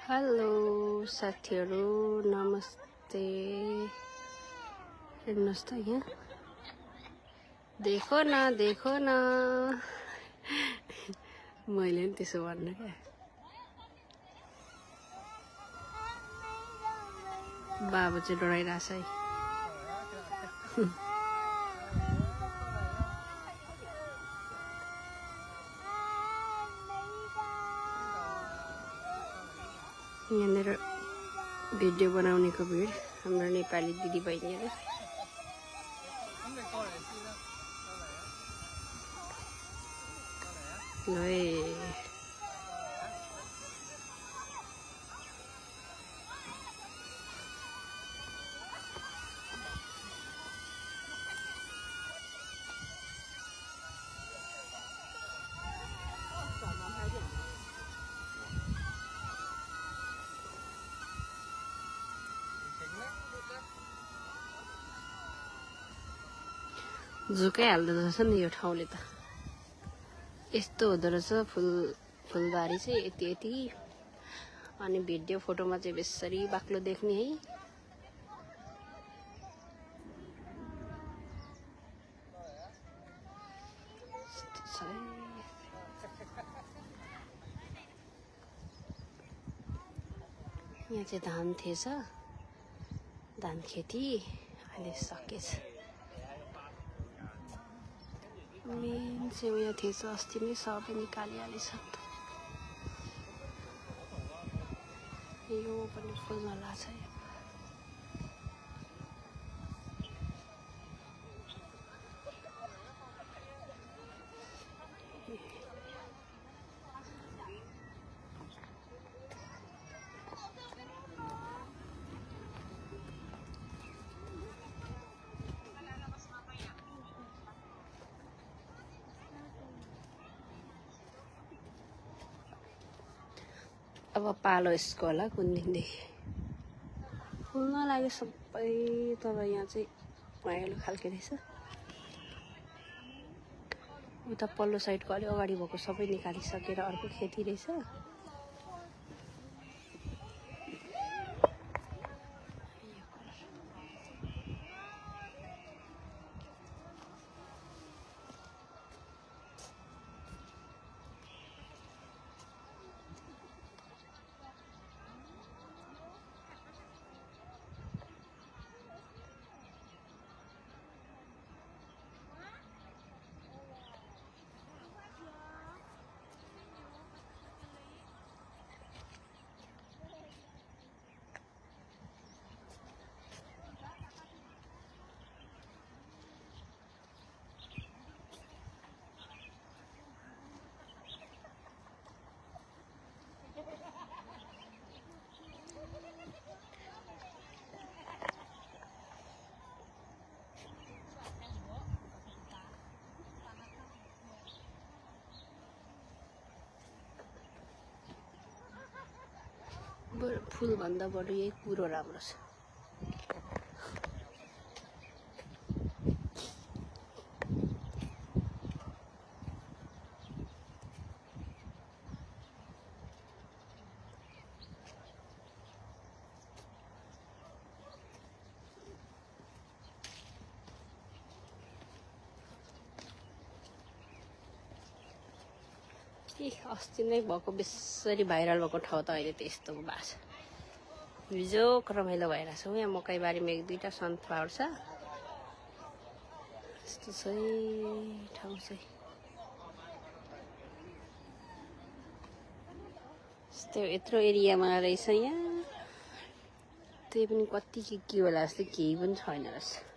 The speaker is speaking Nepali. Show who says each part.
Speaker 1: हेलो साथीहरू, नमस्ते। हेर्नुहोस् त यहाँ, देखो न मैले नि त्यसो भन्नु क्या। बाबु चाहिँ डराइरहेछ है। यहाँनिर भिडियो बनाउनेको भिड हाम्रो नेपाली दिदी बहिनीहरू। झुकै हाल्दो रहेछ नि यो ठाउँले त। यस्तो हुँदो रहेछ फुलबारी चाहिँ यति अनि भिडियो फोटोमा चाहिँ बेसरी बाक्लो देख्ने है। यहाँ चाहिँ धान थिएछ, धान खेती अहिले सकेछ। मेन चाहिँ उयो थिएछ, अस्ति नै सबै निकालिहालेछ। यो पनि फुल्न लाग्छ। अब पालो यसको होला कुन दिनदेखि फुल्न लाग्यो सबै। तर यहाँ चाहिँ मायालु खालके रहेछ। उता पल्लो साइडको अलिक अगाडि भएको सबै निकालिसकेर अर्को खेती रहेछ। फुलभन्दा बरु यही कुरो राम्रो छ। अस्ति नै भएको बेसरी भाइरल भएको ठाउँ त अहिले त यस्तो भएको छ। हिजो रमाइलो भइरहेछ। यहाँ मकैबारीमा एक दुईवटा सनफ्लावर छ। यस्तो चाहिँ ठाउँ चाहिँ यस्तो यत्रो एरियामा रहेछ यहाँ। त्यही पनि कति के होला जस्तो केही पनि छैन रहेछ।